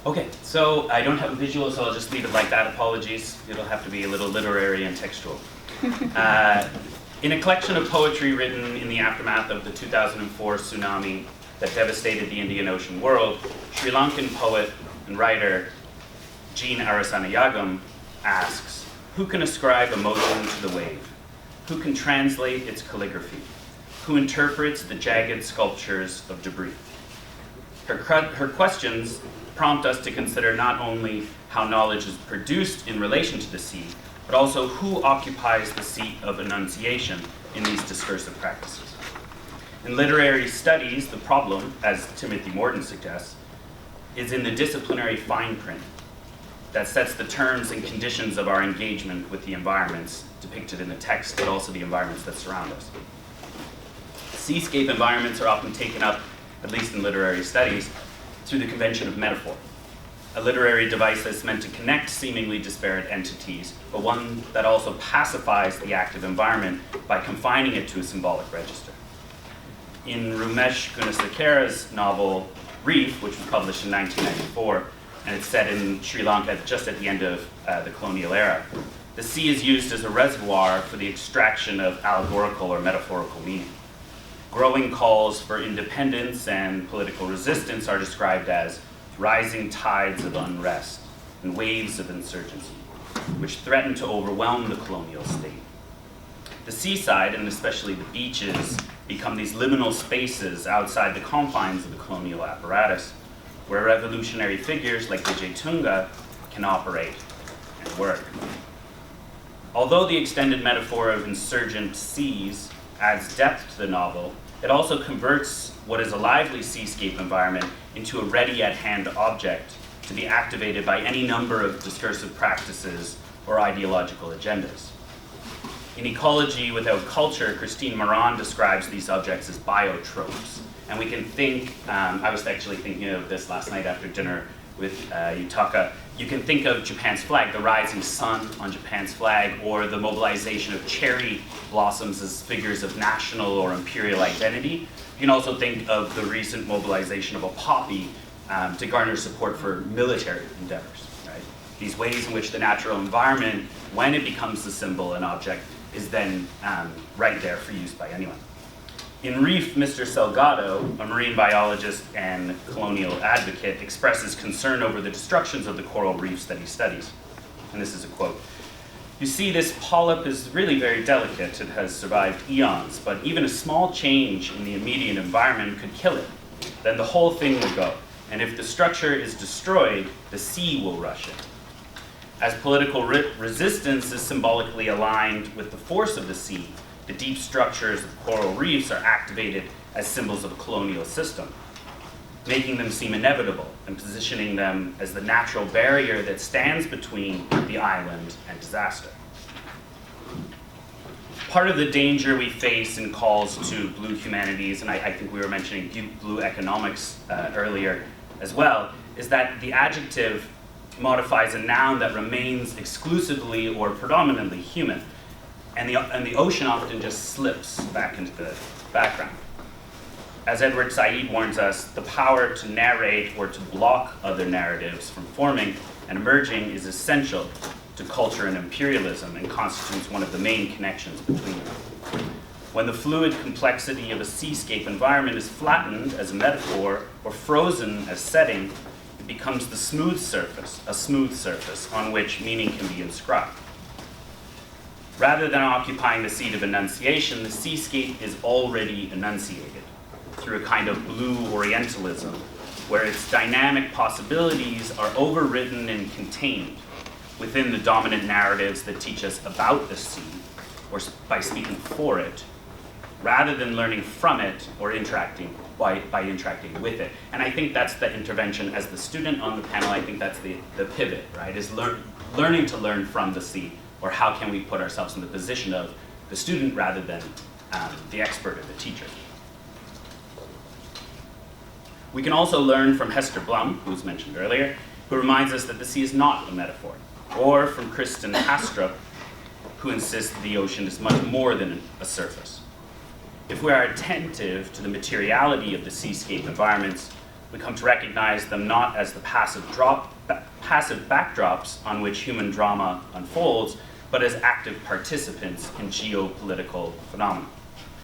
Okay, so I don't have a visual, so I'll just leave it like that. Apologies. It'll have to be a little literary and textual. In a collection of poetry written in the aftermath of the 2004 tsunami that devastated the Indian Ocean world, Sri Lankan poet and writer Jean Arasanayagam asks, who can ascribe emotion to the wave? Who can translate its calligraphy? Who interprets the jagged sculptures of debris? Her questions prompt us to consider not only how knowledge is produced in relation to the sea, but also who occupies the seat of enunciation in these discursive practices. In literary studies, the problem, as Timothy Morton suggests, is in the disciplinary fine print that sets the terms and conditions of our engagement with the environments depicted in the text, but also the environments that surround us. Seascape environments are often taken up, at least in literary studies, through the convention of metaphor, a literary device that's meant to connect seemingly disparate entities, but one that also pacifies the active environment by confining it to a symbolic register. In Ramesh Gunasekare's novel Reef, which was published in 1994, and it's set in Sri Lanka just at the end of the colonial era, the sea is used as a reservoir for the extraction of allegorical or metaphorical meaning. Growing calls for independence and political resistance are described as rising tides of unrest and waves of insurgency, which threaten to overwhelm the colonial state. The seaside, and especially the beaches, become these liminal spaces outside the confines of the colonial apparatus, where revolutionary figures like Vijay Tunga can operate and work. Although the extended metaphor of insurgent seas adds depth to the novel, it also converts what is a lively seascape environment into a ready-at-hand object to be activated by any number of discursive practices or ideological agendas. In Ecology Without Culture, Christine Moran describes these objects as biotropes. And we can think, I was actually thinking of this last night after dinner with Yutaka. You can think of Japan's flag, the rising sun on Japan's flag, or the mobilization of cherry blossoms as figures of national or imperial identity. You can also think of the recent mobilization of a poppy to garner support for military endeavors. Right? These ways in which the natural environment, when it becomes the symbol and object, is then right there for use by anyone. In Reef, Mr. Salgado, a marine biologist and colonial advocate, expresses concern over the destructions of the coral reefs that he studies. And this is a quote. You see, this polyp is really very delicate. It has survived eons, but even a small change in the immediate environment could kill it. Then the whole thing will go. And if the structure is destroyed, the sea will rush it. As political resistance is symbolically aligned with the force of the sea, the deep structures of coral reefs are activated as symbols of a colonial system, making them seem inevitable and positioning them as the natural barrier that stands between the island and disaster. Part of the danger we face in calls to blue humanities, and I think we were mentioning blue economics earlier as well, is that the adjective modifies a noun that remains exclusively or predominantly human. And the ocean often just slips back into the background. As Edward Said warns us, the power to narrate or to block other narratives from forming and emerging is essential to culture and imperialism and constitutes one of the main connections between them. When the fluid complexity of a seascape environment is flattened as a metaphor or frozen as setting, it becomes the smooth surface, a smooth surface on which meaning can be inscribed. Rather than occupying the seat of enunciation, the seascape is already enunciated through a kind of blue Orientalism, where its dynamic possibilities are overwritten and contained within the dominant narratives that teach us about the sea, or by speaking for it, rather than learning from it or interacting by interacting with it. And I think that's the intervention as the student on the panel. I think that's the pivot, right? Is learning to learn from the sea, or how can we put ourselves in the position of the student rather than the expert or the teacher. We can also learn from Hester Blum, who was mentioned earlier, who reminds us that the sea is not a metaphor, or from Kristen Hastrup, who insists the ocean is much more than a surface. If we are attentive to the materiality of the seascape environments, we come to recognize them not as the passive backdrops on which human drama unfolds, but as active participants in geopolitical phenomena.